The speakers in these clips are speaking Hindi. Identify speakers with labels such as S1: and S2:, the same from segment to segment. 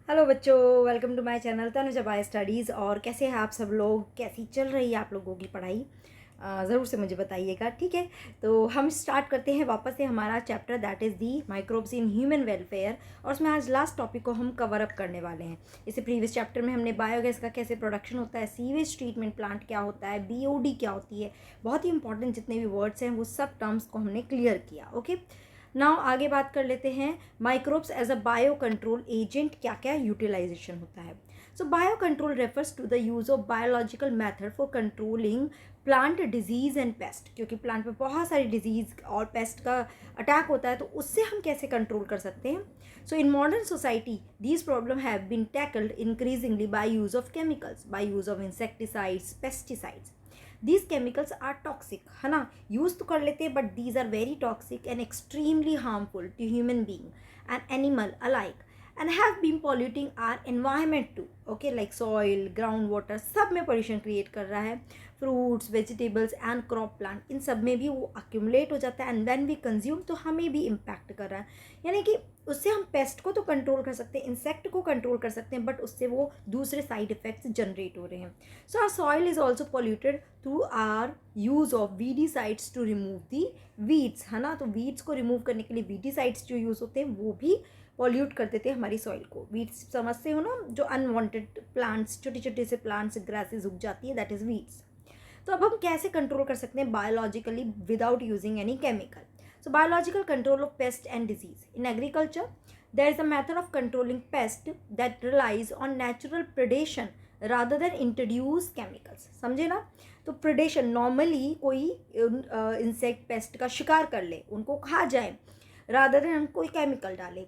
S1: हेलो बच्चों, welcome to my channel Tanuja by studies. और कैसे हैं आप सब लोग? कैसी चल रही है आप लोगों की पढ़ाई? ज़रूर से मुझे बताइएगा, ठीक है। तो हम स्टार्ट करते हैं वापस से हमारा chapter, that is the microbes in human welfare. और उसमें आज लास्ट टॉपिक को हम कवर अप करने वाले हैं। इससे प्रीवियस चैप्टर में हमने बायोगैस का कैसे प्रोडक्शन होता है, सीवेज ट्रीटमेंट प्लांट क्या होता है, बीओडी क्या होती है, बहुत ही इंपॉर्टेंट जितने भी वर्ड्स हैं वो सब टर्म्स को हमने क्लियर किया। ओके, नाउ आगे बात कर लेते हैं microbes as a bio control agent, क्या क्या यूटिलाइजेशन होता है। So bio control refers to the use of biological method for controlling plant disease and pest, क्योंकि प्लांट पे बहुत सारी डिजीज और पेस्ट का अटैक होता है, तो उससे हम कैसे कंट्रोल कर सकते हैं। So in modern society these problem have been tackled increasingly by use of chemicals, by use of insecticides, pesticides. These chemicals are toxic, है ना, यूज तो कर लेते हैं, but these are very toxic and extremely harmful to human being and animal alike and have been polluting our environment too, okay, like soil, groundwater, सब में pollution create कर रहा है। fruits, vegetables and crop plant, इन सब में भी वो accumulate हो जाता है, and when we consume तो हमें भी impact कर रहा है। यानी कि उससे हम पेस्ट को तो कंट्रोल कर सकते हैं, इंसेक्ट को कंट्रोल कर सकते हैं, बट उससे वो दूसरे साइड इफेक्ट्स जनरेट हो रहे हैं। So our soil is also polluted through our use of weedicides to remove the weeds, है ना। तो वीड्स को रिमूव करने के लिए वीडीसाइड्स जो यूज होते हैं वो भी पॉल्यूट कर देते हैं हमारी सॉइल को। वीड्स समझते हो ना, जो अनवांटेड प्लांट्स, छोटे छोटे से प्लांट्स, ग्रासेस उग जाती है, दैट इज वीड्स। तो अब हम कैसे कंट्रोल कर सकते हैं biologically without using any chemical. So biological control of pest and disease in agriculture, there is a method of controlling pest that relies on natural predation rather than introduce chemicals. समझे ना। तो प्रेडेशन, नॉर्मली कोई इंसेक्ट पेस्ट का शिकार कर ले, उनको खा जाए, रादर देन हम कोई केमिकल डाले।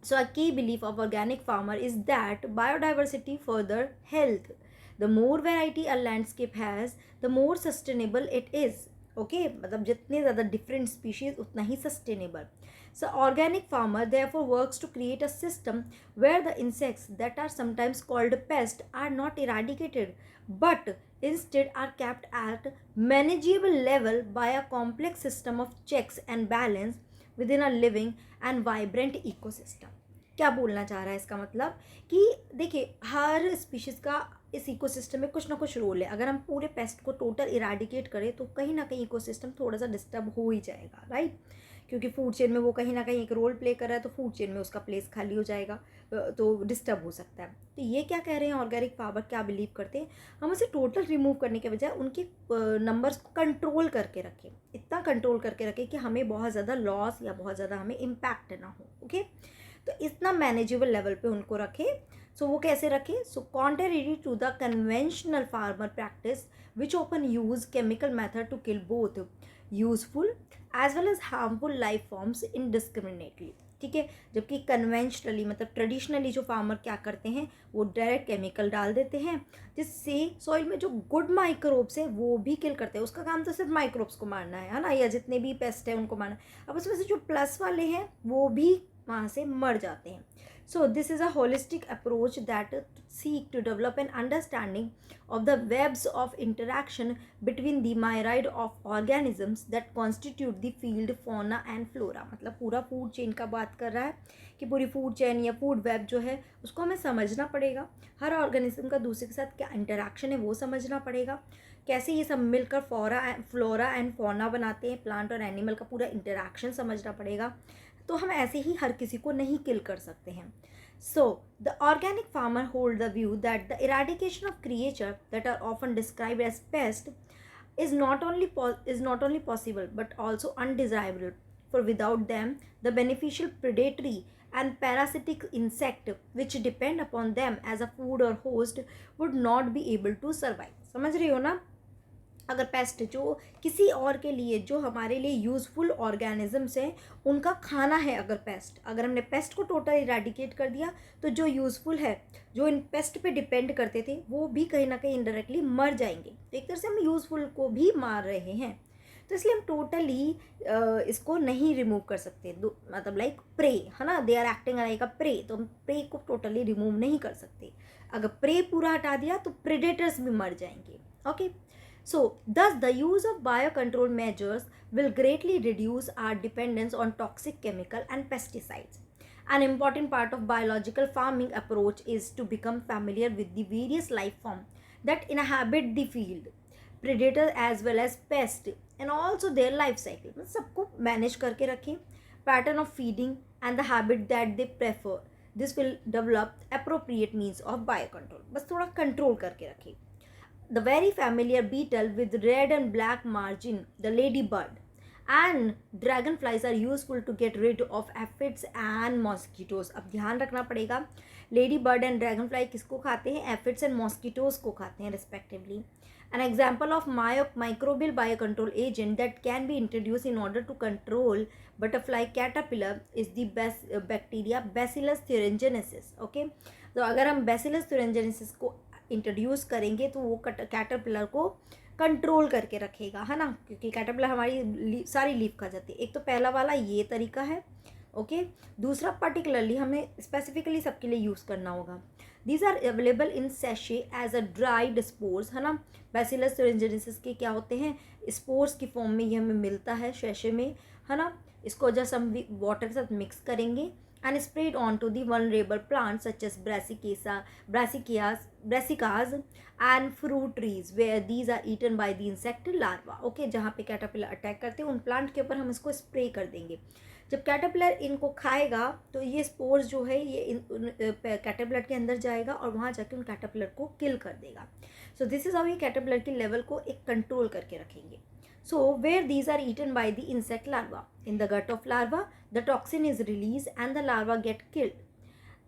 S1: So a key belief of organic farmer is that biodiversity further health. The more variety a landscape has, the more sustainable it is. Okay, मतलब जितने ज़्यादा different species उतना ही sustainable. So organic farmer therefore works to create a system where the insects that are sometimes called pests are not eradicated, but instead are kept at manageable level by a complex system of checks and balance within a living and vibrant ecosystem. क्या बोलना चाह रहा है इसका मतलब कि देखिए, हर स्पीशीज़ का इस इकोसिस्टम में कुछ ना कुछ रोल है। अगर हम पूरे पेस्ट को टोटल इराडिकेट करें तो कहीं ना कहीं इकोसिस्टम थोड़ा सा डिस्टर्ब हो ही जाएगा, राइट। क्योंकि फूड चेन में वो कहीं ना कहीं एक रोल प्ले कर रहा है, तो फूड चेन में उसका प्लेस खाली हो जाएगा, तो डिस्टर्ब हो सकता है। तो ये क्या कह रहे हैं ऑर्गेनिक फार्मर, क्या बिलीव करते हैं, हम उसे टोटल रिमूव करने के बजाय उनके नंबर्स को कंट्रोल करके रखें, इतना कंट्रोल करके रखें कि हमें बहुत ज़्यादा लॉस या बहुत ज़्यादा हमें इम्पैक्ट ना हो। ओके, तो इतना मैनेजेबल लेवल पे उनको रखें। सो वो कैसे रखें? So contrary to the conventional farmer practice which open use chemical method to kill both useful as well as harmful life forms indiscriminately, ठीक है। जबकि कन्वेंशनली मतलब ट्रेडिशनली जो फार्मर क्या करते हैं, वो डायरेक्ट केमिकल डाल देते हैं, जिससे सॉइल में जो गुड माइक्रोब्स है वो भी किल करते हैं। उसका काम तो सिर्फ माइक्रोब्स को मारना है ना, या जितने भी पेस्ट है उनको मारना है। अब उसमें से जो प्लस वाले हैं वो भी वहाँ से मर जाते हैं। So this is a holistic approach that seek to develop an understanding of the webs of interaction between the myriad of organisms that constitute the field fauna and flora। मतलब पूरा फूड चेन का बात कर रहा है कि पूरी फूड चेन या फूड वेब जो है उसको हमें समझना पड़ेगा। हर ऑर्गेनिज्म का दूसरे के साथ क्या इंटरेक्शन है वो समझना पड़ेगा, कैसे ये सब मिलकर फ्लोरा एंड फौना बनाते हैं, प्लांट और एनिमल का पूरा इंटरेक्शन समझना पड़ेगा। तो हम ऐसे ही हर किसी को नहीं किल कर सकते हैं। So, the organic farmer hold the view that the eradication of creatures that are often described as pests is not only possible but also undesirable. For without them, the beneficial predatory and parasitic insect which depend upon them as a food or host would not be able to survive. समझ रही हो ना? अगर पेस्ट जो किसी और के लिए, जो हमारे लिए यूज़फुल ऑर्गेनिजम्स हैं, उनका खाना है, अगर हमने पेस्ट को टोटल इरेडिकेट कर दिया तो जो यूज़फुल है, जो इन पेस्ट पे डिपेंड करते थे, वो भी कहीं ना कहीं इनडायरेक्टली मर जाएंगे। तो एक तरह से हम यूज़फुल को भी मार रहे हैं। तो इसलिए हम टोटली इसको नहीं रिमूव कर सकते। मतलब लाइक प्रे, है ना, they are acting like a prey, तो हम प्रे को टोटली रिमूव नहीं कर सकते। अगर प्रे पूरा हटा दिया तो प्रेडेटर्स भी मर जाएंगे। Okay, so thus the use of biocontrol measures will greatly reduce our dependence on toxic chemical and pesticides An important part of biological farming approach is to become familiar with the various life forms that inhabit the field, predator as well as pest, and also their life cycle. मतलब सबको मैनेज करके रखें, pattern of feeding and the habit that they prefer. This will develop appropriate means of biocontrol. बस थोड़ा कंट्रोल करके रखें. The very familiar beetle with red and black margin, the ladybird, and dragonflies are useful to get rid of aphids and mosquitoes. अब ध्यान रखना पड़ेगा, lady bird and dragon fly किसको खाते हैं? एफिड्स एंड मॉस्किटोज को खाते हैं respectively. An example of microbial biocontrol agent that can be introduced in order to control butterfly caterpillar is the bacteria Bacillus thuringiensis. Okay, तो अगर हम Bacillus thuringiensis को इंट्रोड्यूस करेंगे तो वो कैटरपिलर को कंट्रोल करके रखेगा, है ना, क्योंकि कैटरपिलर हमारी सारी लीफ खा जाती है. एक तो पहला वाला ये तरीका है. ओके, दूसरा पर्टिकुलरली हमें स्पेसिफिकली सबके लिए यूज़ करना होगा. These are available in sachet as a dried spores, है ना. बैसिलस thuringiensis के क्या होते हैं? स्पोर्स की फॉर्म में ये हमें मिलता है सैशे में, है ना. इसको जस्ट हम वाटर के साथ मिक्स करेंगे and sprayed onto the vulnerable plants such as brassicas and fruit trees where these are eaten by the insect larva. Okay, जहाँ पे कैटरपिलर अटैक करते हैं उन प्लांट के ऊपर हम इसको स्प्रे कर देंगे. जब कैटरपिलर इनको खाएगा तो ये स्पोर्स जो है ये कैटरपिलर के अंदर जाएगा और वहाँ जाके उन कैटरपिलर को किल कर देगा. सो दिस इज़ हाउ ये कैटरपिलर के लेवल को एक कंट्रोल करके रखेंगे. So where these are eaten by the insect larva. In the gut of larva, the toxin is released and the larva get killed.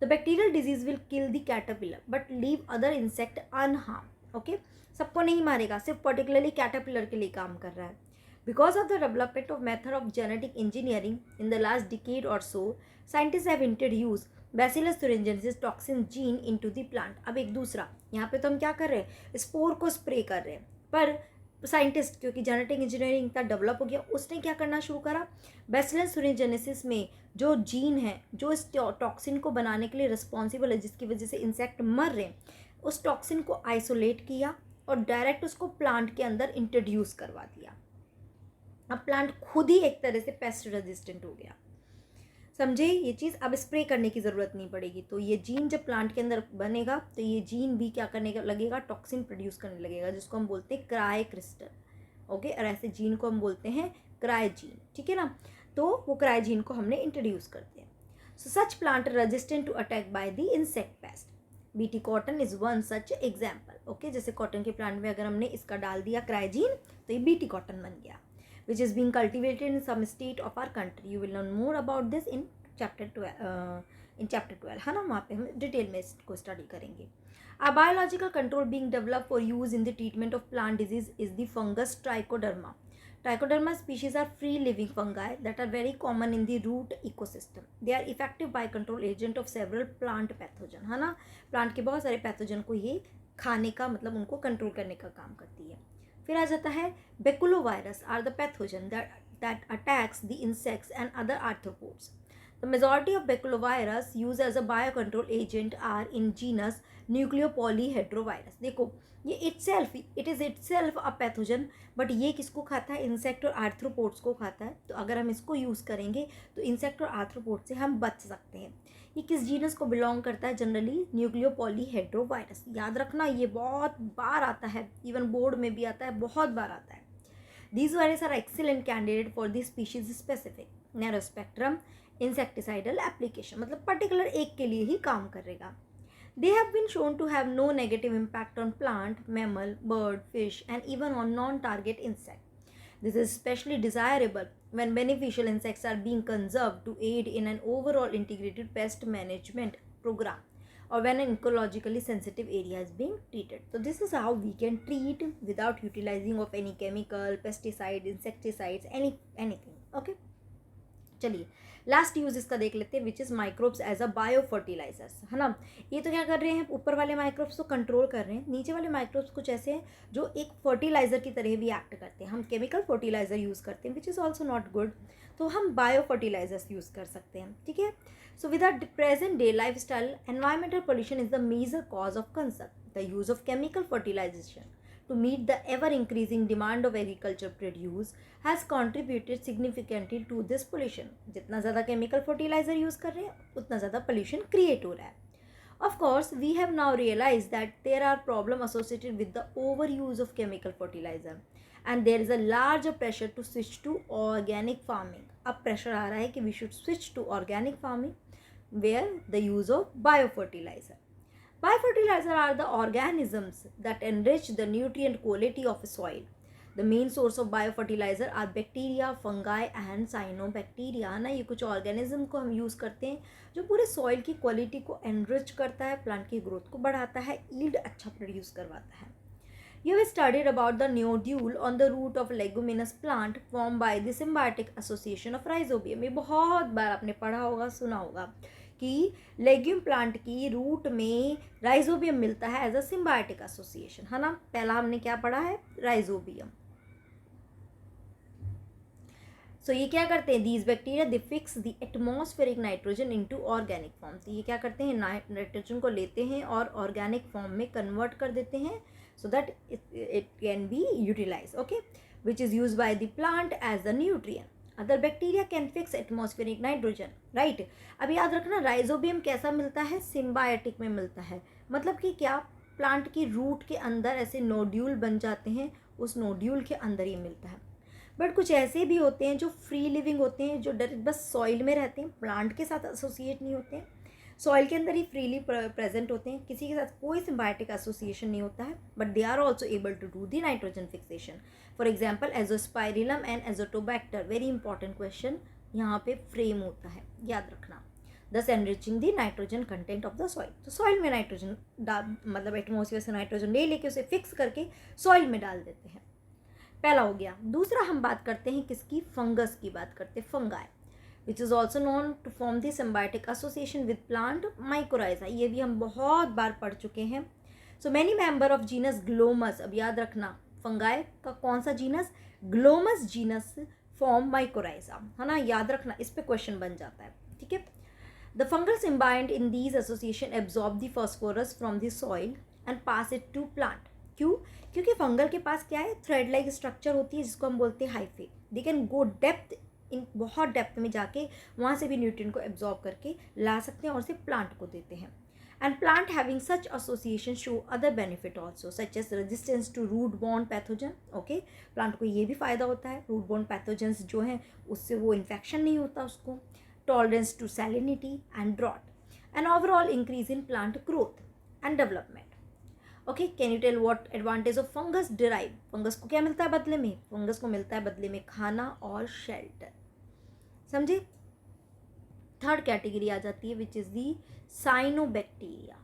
S1: The bacterial disease will kill the caterpillar but leave other insect unharmed. Okay, सबको नहीं मारेगा, सिर्फ particularly caterpillar के लिए काम कर रहा है. Because of the development of method of genetic engineering in the last decade or so, scientists have introduced Bacillus thuringiensis toxin gene into the plant. अब एक दूसरा, यहाँ पे तो हम क्या कर रहे हैं? स्पोर को स्प्रे कर रहे हैं, पर साइंटिस्ट क्योंकि जेनेटिक इंजीनियरिंग इतना डेवलप हो गया, उसने क्या करना शुरू करा? बैसिलस thuringiensis में जो जीन है जो इस टॉक्सिन को बनाने के लिए रिस्पॉन्सिबल है, जिसकी वजह से इंसेक्ट मर रहे हैं, उस टॉक्सिन को आइसोलेट किया और डायरेक्ट उसको प्लांट के अंदर इंट्रोड्यूस करवा दिया. अब प्लांट खुद ही एक तरह से पेस्ट रेजिस्टेंट हो गया. समझे ये चीज़? अब स्प्रे करने की ज़रूरत नहीं पड़ेगी. तो ये जीन जब प्लांट के अंदर बनेगा तो ये जीन भी क्या करने का लगेगा? टॉक्सिन प्रोड्यूस करने लगेगा, जिसको हम बोलते हैं क्राई क्रिस्टल. ओके, और ऐसे जीन को हम बोलते हैं क्राई जीन. ठीक है ना. तो वो क्राई जीन को हमने इंट्रोड्यूस करते हैं. So such plant resistant to attack by the insect pest. BT cotton is one such example. Okay, जैसे कॉटन के प्लांट में अगर हमने इसका डाल दिया क्राई जीन तो ये बीटी कॉटन बन गया, which is being cultivated in some state of our country. You will learn more about this in chapter 12, है ना. वहाँ पे हम डिटेल में इसको स्टडी करेंगे. A biological control being developed for use in the treatment of plant disease is the fungus Trichoderma. Trichoderma species are free-living fungi that are very common in the root ecosystem. They are effective biocontrol agent of several plant pathogen, है ना. प्लांट के बहुत सारे पैथोजन को ये खाने का मतलब उनको कंट्रोल करने का काम करती है. फिर आ जाता है baculovirus are the pathogen that attacks the insects and other arthropods. The majority of baculovirus used as a biocontrol agent are in genus Nucleopolyhedrovirus. देखो ये it is itself a pathogen, but ये किसको खाता है? इंसेक्ट और आर्थ्रोपोड्स को खाता है. तो अगर हम इसको यूज़ करेंगे तो इंसेक्ट और आर्थ्रोपोड से हम बच सकते हैं. ये किस जीनस को बिलोंग करता है? Generally nucleopolyhedrovirus. याद रखना ये बहुत बार आता है, इवन बोर्ड में भी आता है, बहुत बार आता है. These viruses are excellent candidate for the species specific narrow spectrum insecticidal application. मतलब पर्टिकुलर एक के लिए ही काम करेगा. They have been shown to have no negative impact on plant, mammal, bird, fish and even on non-target insect. This is especially desirable when beneficial insects are being conserved to aid in an overall integrated pest management program or when an ecologically sensitive area is being treated. So this is how we can treat without utilizing of any chemical, pesticide, insecticides, anything. Okay, चलिए लास्ट यूज़ इसका देख लेते हैं, which is microbes as a biofertilisers, है ना. ये तो क्या कर रहे हैं? ऊपर वाले माइक्रोब्स को कंट्रोल कर रहे हैं. नीचे वाले माइक्रोब्स कुछ ऐसे हैं जो एक फर्टिलाइजर की तरह भी एक्ट करते हैं. हम केमिकल फर्टिलाइजर यूज़ करते हैं which is also not good, तो हम बायो फर्टिलाइजर्स यूज़ कर सकते हैं. ठीक है. So with our present day lifestyle, environmental pollution is the major cause of concern. The use of chemical fertilisation to meet the ever-increasing demand of agriculture produce has contributed significantly to this pollution. जितना ज़्यादा chemical fertilizer use कर रहे हैं उतना ज़्यादा pollution create हो रहा है. Of course, we have now realized that there are problems associated with the overuse of chemical fertilizer and there is a larger pressure to switch to organic farming. अब pressure आ रहा है कि we should switch to organic farming where the use of biofertilizer. Biofertilizer are the organisms that enrich the nutrient quality of soil. The main source of biofertilizer are bacteria, fungi and cyanobacteria. ना ये कुछ organism को हम use करते हैं जो पूरे soil की quality को enrich करता है, plant की growth को बढ़ाता है, yield अच्छा produce करवाता है. You have studied about the nodule on the root of leguminous plant formed by the symbiotic association of rhizobium. ये बहुत बार आपने पढ़ा होगा, सुना होगा कि लेग्यूम प्लांट की रूट में राइजोबियम मिलता है एज अ सिम्बायोटिक एसोसिएशन, है ना. पहला हमने क्या पढ़ा है, राइजोबियम. सो ये क्या करते हैं, these bacteria they fix the atmospheric nitrogen into organic form. तो ये क्या करते हैं, नाइट्रोजन को लेते हैं और ऑर्गेनिक फॉर्म में कन्वर्ट कर देते हैं so that it can be utilise. Okay, which is use by the plant as a nutrient. Other bacteria can fix atmospheric nitrogen, right. अब याद रखना राइजोबियम कैसा मिलता है, सिम्बायोटिक में मिलता है. मतलब कि क्या, प्लांट की रूट के अंदर ऐसे नोड्यूल बन जाते हैं, उस नोड्यूल के अंदर ही मिलता है. बट कुछ ऐसे भी होते हैं जो फ्री लिविंग होते हैं, जो डायरेक्ट बस सॉइल में रहते हैं, प्लांट के साथ एसोसिएट नहीं होते हैं, सॉइल के अंदर ही फ्रीली प्रेजेंट होते हैं, किसी के साथ कोई सिम्बायोटिक एसोसिएशन नहीं होता है, but they are also able to do the nitrogen fixation. For example Azospirillum and Azotobacter. Very important question, यहाँ पे फ्रेम होता है, याद रखना. Thus enriching the nitrogen content of the soil. तो सॉइल में नाइट्रोजन मतलब एटमोसफियर से नाइट्रोजन ले लेके उसे फिक्स करके सॉइल में डाल देते हैं. पहला हो गया. दूसरा हम बात करते हैं किसकी, फंगस की बात करते हैं, fungi, which is also known to form the symbiotic association with plant mycorrhiza. ये भी हम बहुत बार पढ़ चुके हैं. So many member of genus Glomus, अब याद रखना फंगाई का कौन सा genus, Glomus genus form mycorrhiza, है ना, याद रखना, इस पे क्वेश्चन बन जाता है. ठीक है. The fungal symbiont in these association absorb the phosphorus from the soil and pass it to plant. क्यों, क्योंकि फंगल के पास क्या है, थ्रेड लाइक स्ट्रक्चर होती है जिसको हम बोलते हैं hyphae. They can go depth, in बहुत डेप्थ में जाके वहाँ से भी न्यूट्रिएंट को एब्जॉर्ब करके ला सकते हैं और उसे प्लांट को देते हैं. And plant having such association show other benefit also such as resistance to root borne pathogen. Okay, plant को ये भी फ़ायदा होता है, रूट बॉर्न पैथोजेंस जो हैं उससे वो इन्फेक्शन नहीं होता उसको. Tolerance to salinity and drought and overall increase in plant growth and development. Okay, can you tell what advantage of fungus derive. Fungus को क्या मिलता है बदले में, फंगस को मिलता है बदले में खाना और शेल्टर. समझे. थर्ड कैटेगरी आ जाती है विच इज दी साइनोबैक्टीरिया.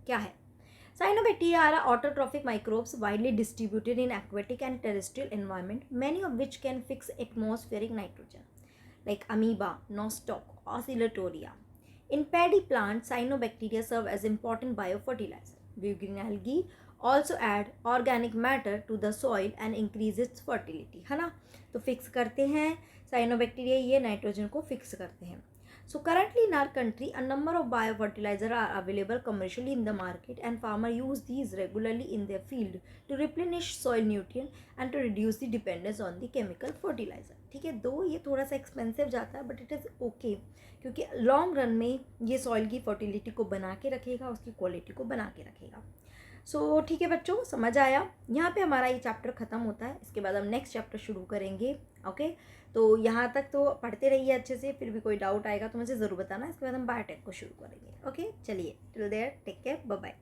S1: क्या है, cyanobacteria are autotrophic microbes widely distributed in aquatic and terrestrial environment, many of which can fix atmospheric nitrogen like amoeba, nostoc, oscillatoria. In paddy plants, cyanobacteria serve as important biofertilizer. Green algae also add organic matter to the soil and increase its fertility. है ना, तो फिक्स करते हैं साइनोबैक्टीरिया, ये नाइट्रोजन को फिक्स करते हैं. So currently in our country, a number of biofertilizer are available commercially in the market and farmers use these regularly in their field to replenish soil nutrient and to reduce the dependence on the chemical fertilizer. ठीक है, दो ये थोड़ा सा एक्सपेंसिव जाता है बट इट इज़ ओके, क्योंकि लॉन्ग रन में ये सॉइल की फर्टिलिटी को बना के रखेगा, उसकी क्वालिटी को बना के रखेगा. सो ठीक है बच्चों, समझ आया. यहाँ पे हमारा ये चैप्टर ख़त्म होता है, इसके बाद हम नेक्स्ट चैप्टर शुरू करेंगे. ओके, तो यहाँ तक तो पढ़ते रहिए अच्छे से, फिर भी कोई डाउट आएगा तो मुझे ज़रूर बताना. इसके बाद हम बायोटेक को शुरू करेंगे. ओके, चलिए, till there take care, bye bye.